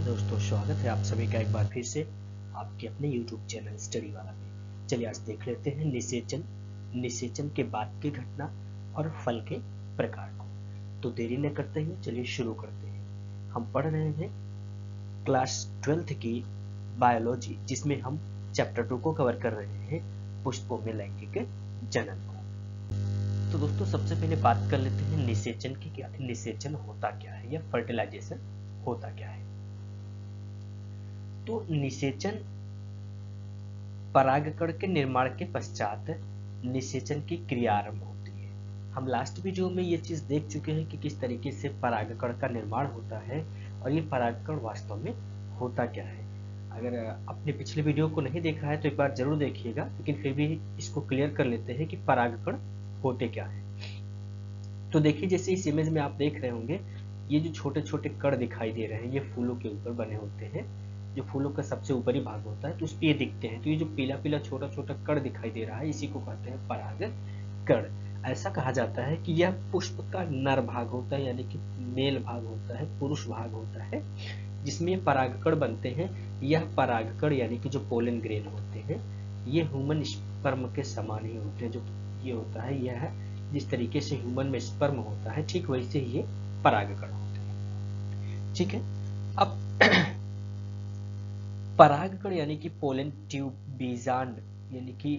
दोस्तों, स्वागत है आप सभी का एक बार फिर से आपके अपने YouTube चैनल स्टडी वाला में। चलिए आज देख लेते हैं निषेचन के बाद की घटना और फल के प्रकार को। तो देरी न करते हुए चलिए शुरू करते हैं। हम पढ़ रहे हैं क्लास 12th की बायोलॉजी, जिसमें हम चैप्टर 2 को कवर कर रहे हैं, पुष्पों में लैंगिक जनन को। तो दोस्तों सबसे पहले बात कर लेते हैं निषेचन की। क्या निषेचन होता क्या है या फर्टिलाइजेशन होता क्या है। तो निषेचन परागकण के निर्माण के पश्चात निषेचन की क्रिया आरंभ होती है। हम लास्ट वीडियो में ये चीज देख चुके हैं कि किस तरीके से परागकण का निर्माण होता है और ये परागकण वास्तव में होता क्या है। अगर अपने पिछले वीडियो को नहीं देखा है तो एक बार जरूर देखिएगा, लेकिन फिर भी इसको क्लियर कर लेते हैं कि परागकण होते क्या है। तो देखिए, जैसे इस इमेज में आप देख रहे होंगे, ये जो छोटे छोटे कण दिखाई दे रहे हैं ये फूलों के ऊपर बने होते हैं। जो फूलों का सबसे ऊपरी भाग होता है तो उस पर ये दिखते हैं। तो ये जो पीला पीला छोटा छोटा कण दिखाई दे रहा है, इसी को कहते हैं परागकण। ऐसा कहा जाता है कि यह पुष्प का नर भाग होता है, यानी कि मेल भाग होता है, पुरुष भाग होता है, जिसमें ये परागकण बनते हैं। यह परागकण यानी कि जो पोलन ग्रेन होते हैं, ये ह्यूमन स्पर्म के समान ही होते हैं। जो ये होता है, यह जिस तरीके से ह्यूमन में स्पर्म होता है, ठीक वैसे ही ये परागकण होते हैं। ठीक है। अब परागकण यानी कि पोलन ट्यूब बीजांड यानी कि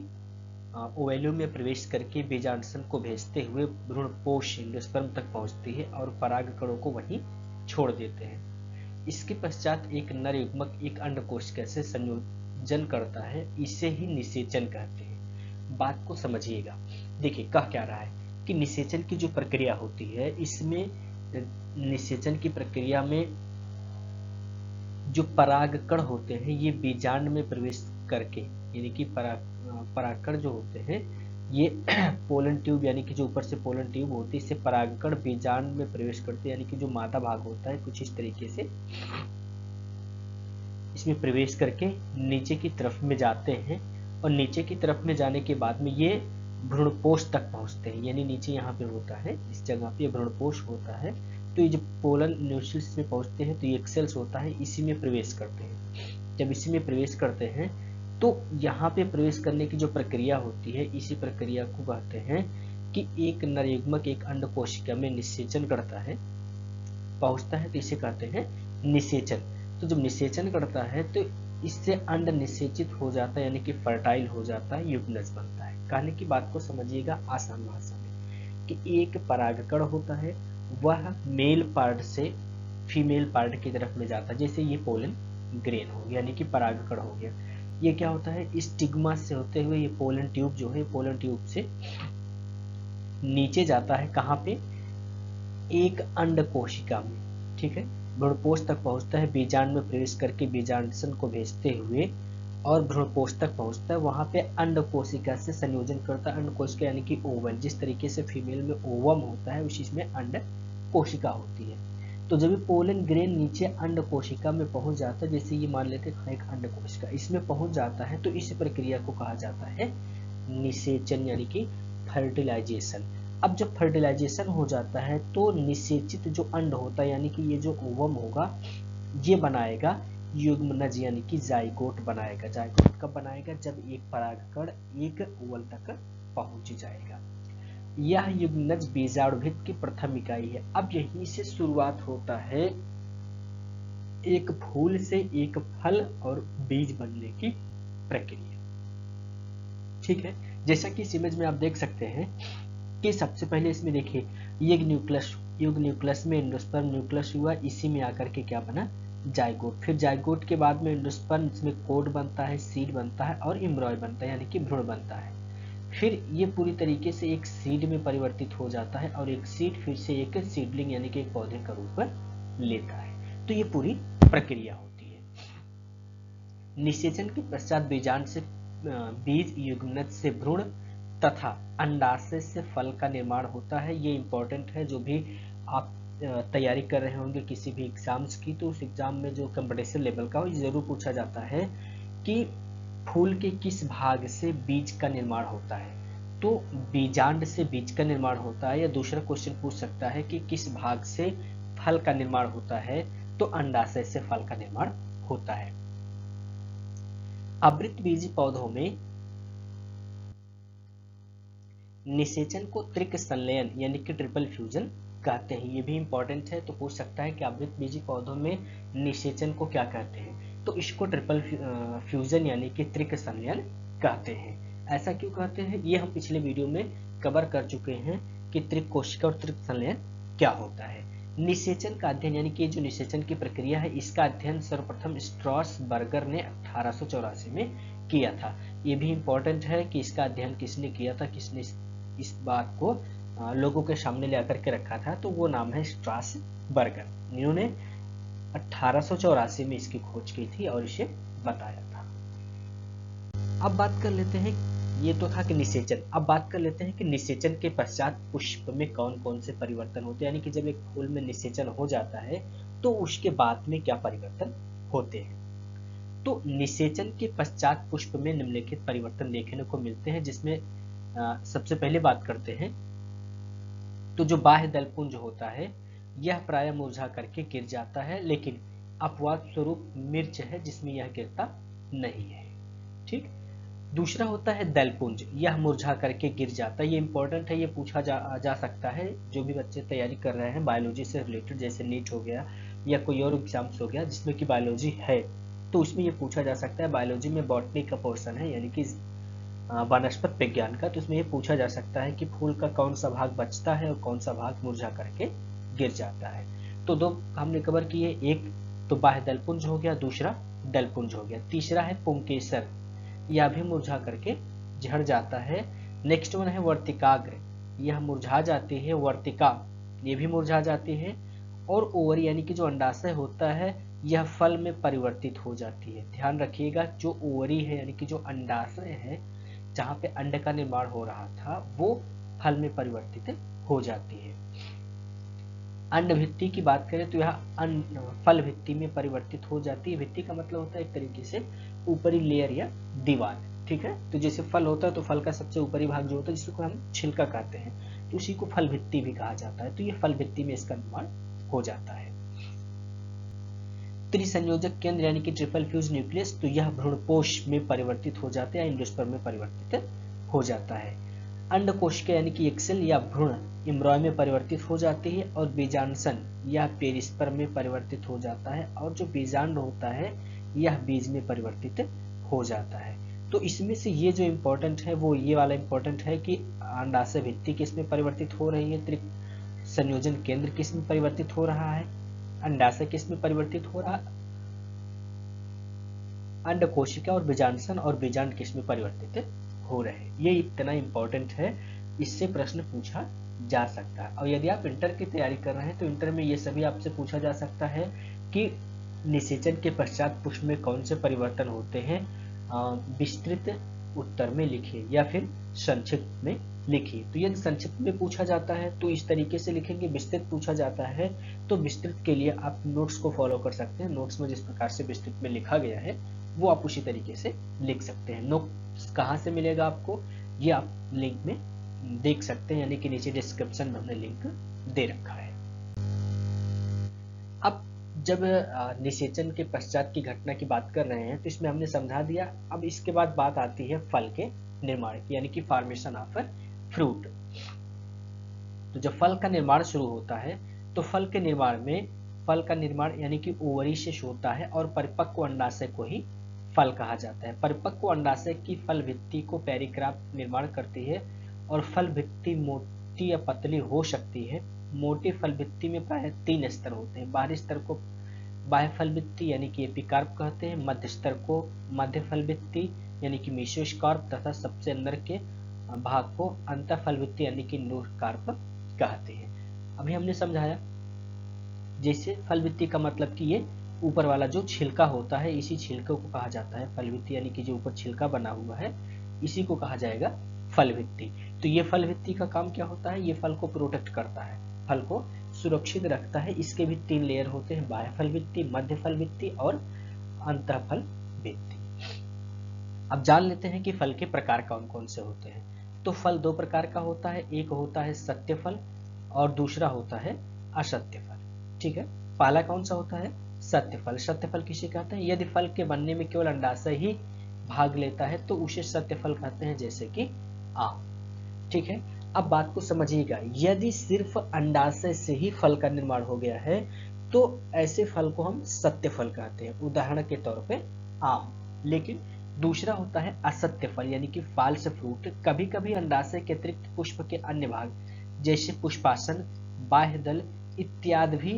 ओवेल्यूम में प्रवेश करके बीजांडसन को भेजते हुए भ्रूणपोष एंडोस्पर्म तक पहुंचती है और परागकणों को वहीं छोड़ देते हैं। इसके पश्चात एक नर युग्मक एक अंडकोशिका से संयोजन करता है, इसे ही निषेचन कहते हैं। बात को समझिएगा। देखिए कह क्या रहा है कि निषेचन की जो प्रक्रिया होती है, इसमें निषेचन की प्रक्रिया में जो परागकण होते हैं ये बीजांड में प्रवेश करके, यानी कि परागकण जो होते हैं ये पोलन ट्यूब यानी कि जो ऊपर से पोलन ट्यूब होती है, इससे परागकण बीजांड में प्रवेश करते हैं, यानी कि जो मादा भाग होता है कुछ इस तरीके से इसमें प्रवेश करके नीचे की तरफ में जाते हैं। और नीचे की तरफ में जाने के बाद में ये भ्रूणपोष तक पहुंचते हैं, यानी नीचे यहाँ पे होता है, इस जगह पे भ्रूणपोष होता है। तो ये जो पोलन न्यूक्लियस में पहुंचते हैं तो ये सेल्स होता है, इसी में प्रवेश करते हैं। जब इसी में प्रवेश करते हैं तो यहाँ पे प्रवेश करने की जो प्रक्रिया होती है, इसी प्रक्रिया को कहते हैं कि एक नर युग्मक एक अंड कोशिका में निषेचन करता है, पहुंचता है, तो इसे कहते हैं निषेचन। तो जब निषेचन करता है तो इससे अंड निषेचित हो जाता है, यानी कि फर्टाइल हो जाता है, युग्मनज बनता है। कहने की बात को समझिएगा आसान भाषा में कि एक परागकण होता है, वह मेल पार्ट से फीमेल पार्ट की तरफ में जाता है। जैसे ये पोलन ग्रेन हो गया, यानी कि परागकण हो गया। ये क्या होता है, स्टिग्मा से होते हुए ये पोलन ट्यूब जो है, पोलन ट्यूब से नीचे जाता है। कहाँ पे, एक अंड कोशिका में। ठीक है, भ्रूणपोष तक पहुंचता है, बीजांड में प्रवेश करके बीजांडसन को भेजते हुए और भ्रूणपोष तक पहुंचता है। वहां पे अंड कोशिका से संयोजन करता है। अंड कोशिका यानी कि ओवम, जिस तरीके से फीमेल में ओवम होता है उसी में अंड कोशिका होती है। तो जब पोलन ग्रेन नीचे अंड कोशिका में पहुंच जाता है, जैसे ये मान लेते हैं एक अंड कोशिका इसमें पहुंच जाता है, तो इस प्रक्रिया को कहा जाता है निषेचन यानी कि फर्टिलाइजेशन। अब जब फर्टिलाइजेशन हो जाता है तो निषेचित जो अंड होता है, यानी कि ये जो ओवम होगा, ये बनाएगा युग्मनज यानी कि जाइगोट बनाएगा। जाइगोट कब बनाएगा, जब एक परागकण एक ओवल तक पहुंच जाएगा। यह युग्मनज बीजाणुभिद की प्रथम इकाई है। अब यहीं से शुरुआत होता है एक फूल से एक फल और बीज बनने की प्रक्रिया। ठीक है, जैसा कि इस इमेज में आप देख सकते हैं कि सबसे पहले इसमें देखिए ये युग न्यूक्लियस में एंडोस्पर्म न्यूक्लियस हुआ, इसी में आकर के क्या बना, जाइगोट। फिर जाइगोट के बाद में एंडोस्पर्म, इसमें कोड बनता है, सीड बनता है और एम्ब्रॉय बनता है, यानी कि भ्रूण बनता है। फिर ये पूरी तरीके से एक सीड में परिवर्तित हो जाता है और एक सीड फिर से एक सीडलिंग यानी कि एक पौधे का रूप लेता है। तो ये पूरी प्रक्रिया होती है। निषेचन के पश्चात बीजांड से बीज, युग्मनज से भ्रूण तथा अंडाशय से फल का निर्माण होता है। ये इंपॉर्टेंट है, जो भी आप तैयारी कर रहे होंगे किसी भी एग्जाम्स की, तो उस एग्जाम में जो कंपटीशन लेवल का हो, ये जरूर पूछा जाता है कि फूल के किस भाग से बीज का निर्माण होता है। तो बीजांड से बीज का निर्माण होता है, या दूसरा क्वेश्चन पूछ सकता है कि किस भाग से फल का निर्माण होता है। तो अंडाशय से फल का निर्माण होता है। आवृतबीजी पौधों में निषेचन को त्रिक संलयन यानी कि ट्रिपल फ्यूजन कहते हैं। ये भी इंपॉर्टेंट है, तो पूछ सकता है कि आवृतबीजी पौधों में निषेचन को क्या कहते हैं, तो इसको ट्रिपल फ्यूजन यानी कि त्रिक संलयन कहते हैं। ऐसा क्यों कहते हैं, ये हम पिछले वीडियो में कवर कर चुके हैं कि त्रिक कोशिका और त्रिक संलयन क्या होता है। निषेचन का अध्ययन यानी कि जो निषेचन की प्रक्रिया है, इसका अध्ययन सर्वप्रथम स्ट्रॉसबर्गर ने 1884 में किया था। ये भी इंपॉर्टेंट है कि इसका अध्ययन किसने किया था, किसने इस बात को लोगों के सामने ले आकर के रखा था, तो वो नाम है स्ट्रॉसबर्गर। इन्होंने 1884 में इसकी खोज की थी और इसे बताया था। अब बात कर लेते हैं, ये तो था कि निषेचन। अब बात कर लेते हैं कि निषेचन के पश्चात पुष्प में कौन कौन से परिवर्तन होते हैं, यानी कि जब एक फूल में निषेचन हो जाता है तो उसके बाद में क्या परिवर्तन होते हैं। तो निषेचन के पश्चात पुष्प में निम्नलिखित परिवर्तन देखने को मिलते हैं, जिसमें सबसे पहले बात करते हैं तो जो बाह्य दलपुंज होता है यह प्रायः मुरझा करके गिर जाता है, लेकिन अपवाद स्वरूप मिर्च है जिसमें यह गिरता नहीं है। ठीक। दूसरा होता है दलपुंज, यह मुरझा करके गिर जाता है। ये इंपॉर्टेंट है, ये पूछा जा सकता है। जो भी बच्चे तैयारी कर रहे हैं बायोलॉजी से रिलेटेड, जैसे नीट हो गया या कोई और एग्जाम्स हो गया जिसमें कि बायोलॉजी है, तो उसमें ये पूछा जा सकता है। बायोलॉजी में बॉटनी का पोर्शन है यानी कि वनस्पत विज्ञान का, तो उसमें ये पूछा जा सकता है कि फूल का कौन सा भाग बचता है और कौन सा भाग मुरझा करके गिर जाता है। तो दो हमने कवर किए, एक तो बाह्य दलपुंज हो गया, दूसरा दलपुंज हो गया। तीसरा है पुंकेसर, यह भी मुरझा करके झड़ जाता है। नेक्स्ट वन है वर्तिकाग्र, यह मुरझा जाती है। वर्तिका ये भी मुरझा जाती है। और ओवरी यानी कि जो अंडाशय होता है यह फल में परिवर्तित हो जाती है। ध्यान रखिएगा, जो ओवरी है यानी कि जो अंडाशय है जहाँ पे अंड का निर्माण हो रहा था वो फल में परिवर्तित हो जाती है। अंड भित्ति की बात करें तो यह फल भित्ति में परिवर्तित हो जाती है। भित्ति का मतलब होता है एक तरीके से ऊपरी लेयर या दीवार। ठीक है, तो जैसे फल होता है तो फल का सबसे ऊपरी भाग जो होता है जिसको हम छिलका कहते हैं, तो उसी को फल भित्ति भी कहा जाता है। तो ये फल भित्ति में इसका निर्माण हो जाता है। त्रिसंयोजक केंद्र यानी कि ट्रिपल फ्यूज न्यूक्लियस, तो यह भ्रूणपोष में परिवर्तित हो जाता है या एंडोस्पर्म में परिवर्तित हो जाता है। अंडकोशिका यानी कि एक सेल या भ्रूण एम्ब्रॉय में परिवर्तित हो जाती है और बीजांडसन यह पेरिस्पर्म में परिवर्तित हो जाता है, और जो बीजांड होता है यह बीज में परिवर्तित हो जाता है। तो इसमें से ये जो इम्पोर्टेंट है वो ये वाला इम्पोर्टेंट है कि अंडाशय भित्ति किस में परिवर्तित हो रही है, त्रिसंयोजन केंद्र किस में परिवर्तित हो रहा है, अंडाशय किस में परिवर्तित हो रहा, अंडकोशिका और बीजांडसन और बीजांड किस में परिवर्तित हो रहे हैं। ये इतना इंपॉर्टेंट है, इससे प्रश्न पूछा जा सकता है। और यदि आप इंटर की तैयारी कर रहे हैं तो इंटर में ये सभी आपसे पूछा जा सकता है कि निषेचन के पश्चात पुष्प में कौन से परिवर्तन होते हैं, विस्तृत उत्तर में लिखिए या फिर संक्षिप्त में लिखिए। तो यदि संक्षिप्त में पूछा जाता है तो इस तरीके से लिखेंगे, विस्तृत पूछा जाता है तो विस्तृत के लिए आप नोट्स को फॉलो कर सकते हैं। नोट्स में जिस प्रकार से विस्तृत में लिखा गया है वो आप उसी तरीके से लिख सकते हैं। नोट्स कहाँ से मिलेगा आपको, ये आप लिंक में देख सकते हैं, यानी कि नीचे डिस्क्रिप्शन में हमने लिंक दे रखा है। अब जब निषेचन के पश्चात की घटना की बात कर रहे हैं तो इसमें हमने समझा दिया। अब इसके बाद बात आती है फल के निर्माण की, यानी कि फॉर्मेशन ऑफ फ्रूट। तो जब फल का निर्माण शुरू होता है तो फल के निर्माण में, फल का निर्माण यानी कि ओवरी से होता है और परिपक्व अंडाशय को ही फल कहा जाता है। परिपक्व अंडाशय की फल भित्ति को पेरिकार्प निर्माण करती है और फल भित्ति मोटी या पतली हो सकती है। मोटी फल भित्ति में प्रायः 3 स्तर होते हैं। बाहरी स्तर को बाह्य फल भित्ति यानी कि एपिकार्प कहते हैं, मध्य स्तर को मध्य फल भित्ति यानी कि मेसोकार्प, तथा सबसे अंदर के भाग को अंतः फल भित्ति यानी कि नूरकार्प कहते हैं। अभी हमने समझाया जैसे फल भित्ति का मतलब कि ये ऊपर वाला जो छिलका होता है इसी छिलके को कहा जाता है फल भित्ति, यानी कि जो ऊपर छिलका बना हुआ है इसी को कहा जाएगा फल भित्ति। तो ये फल भित्ति का काम क्या होता है, ये फल को प्रोटेक्ट करता है, फल को सुरक्षित रखता है। इसके भी 3 लेयर होते हैं, बाह्य फल भित्ति, मध्य फल भित्ति और अंतः फल भित्ति। अब जान लेते हैं कि फल के प्रकार कौन कौन से होते हैं। तो फल 2 प्रकार का होता है, एक होता है सत्य फल और दूसरा होता है असत्य फल। ठीक है, पहला कौन सा होता है, सत्यफल। सत्यफल किसे कहते हैं? यदि फल के बनने में केवल अंडाशय ही भाग लेता है तो उसे सत्यफल कहते हैं, जैसे कि आम। ठीक है, अब बात को समझिएगा, यदि सिर्फ अंडाशय से ही फल का निर्माण हो गया है तो ऐसे फल को हम सत्य फल कहते हैं, उदाहरण के तौर पे आम। लेकिन दूसरा होता है असत्य फल, यानी कि फॉल्स फ्रूट। कभी कभी अंडाशय के अतिरिक्त पुष्प के अन्य भाग जैसे पुष्पासन, बाह्य दल इत्यादि भी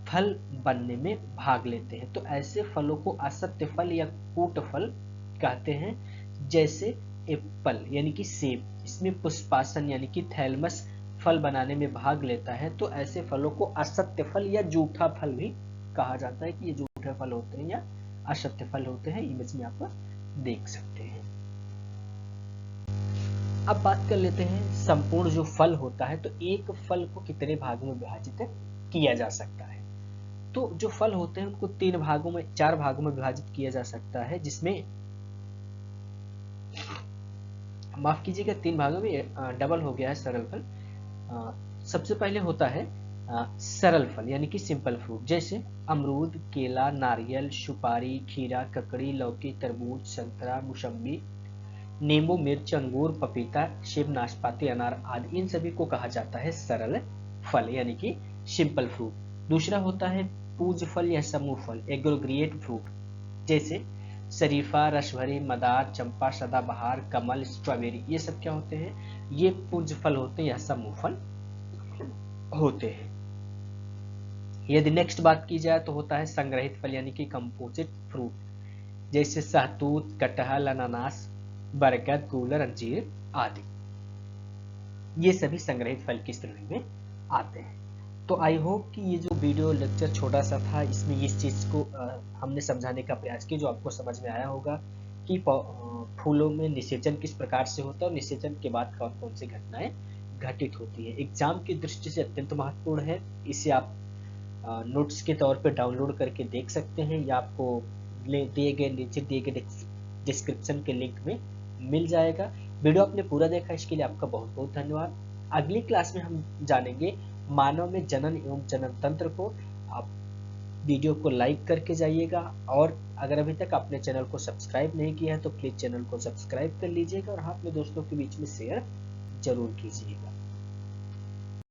फल बनने में भाग लेते हैं, तो ऐसे फलों को असत्य फल या कूट फल कहते हैं। जैसे एप्पल यानी कि सेब, इसमें पुष्पासन यानी कि थैलमस फल बनाने में भाग लेता है, तो ऐसे फलों को असत्य फल या जूठा फल भी कहा जाता है कि ये जूठे फल होते हैं या असत्य फल होते हैं। इमेज में आप देख सकते हैं। अब बात कर लेते हैं संपूर्ण जो फल होता है, तो एक फल को कितने भागों में विभाजित किया जा सकता है। तो जो फल होते हैं उनको चार भागों में विभाजित किया जा सकता है, जिसमें माफ कीजिएगा 3 भागों में डबल हो गया है सरल फल। सबसे पहले होता है सरल फल यानी कि सिंपल फ्रूट, जैसे अमरूद, केला, नारियल, सुपारी, खीरा, ककड़ी, लौकी, तरबूज, संतरा, मौसम्बी, नींबू, मिर्च, अंगूर, पपीता, सेब, नाशपाती, अनार आदि। इन सभी को कहा जाता है सरल फल यानी कि सिंपल फ्रूट। दूसरा होता है पूज फल या समूह फल, एग्रीगेट फ्रूट, जैसे शरीफा, रसभरी, मदार, चंपा, सदाबहार, कमल, स्ट्रॉबेरी। ये सब क्या होते हैं? ये पुंज फल होते हैं या समूह फल होते हैं। यदि नेक्स्ट बात की जाए तो होता है संग्रहित फल यानी कि कंपोजिट फ्रूट, जैसे सहतूत, कटहल, अनानास, बरगद, गूलर, अंजीर आदि। ये सभी संग्रहित फल की श्रेणी में आते हैं। तो आई होप कि ये जो वीडियो लेक्चर छोटा सा था, इसमें इस चीज को हमने समझाने का प्रयास किया, जो आपको समझ में आया होगा कि फूलों में निषेचन किस प्रकार से होता है और निषेचन के बाद कौन कौन सी घटनाएं घटित होती है। एग्जाम की दृष्टि से अत्यंत महत्वपूर्ण है। इसे आप नोट्स के तौर पे डाउनलोड करके देख सकते हैं या आपको नीचे दिए गए डिस्क्रिप्शन के लिंक में मिल जाएगा। वीडियो आपने पूरा देखा, इसके लिए आपका बहुत बहुत धन्यवाद। अगली क्लास में हम जानेंगे मानव में जनन एवं जनन तंत्र को। आप वीडियो को लाइक करके जाइएगा, और अगर अभी तक आपने चैनल को सब्सक्राइब नहीं किया है तो प्लीज चैनल को सब्सक्राइब कर लीजिएगा और अपने दोस्तों के बीच में शेयर जरूर कीजिएगा।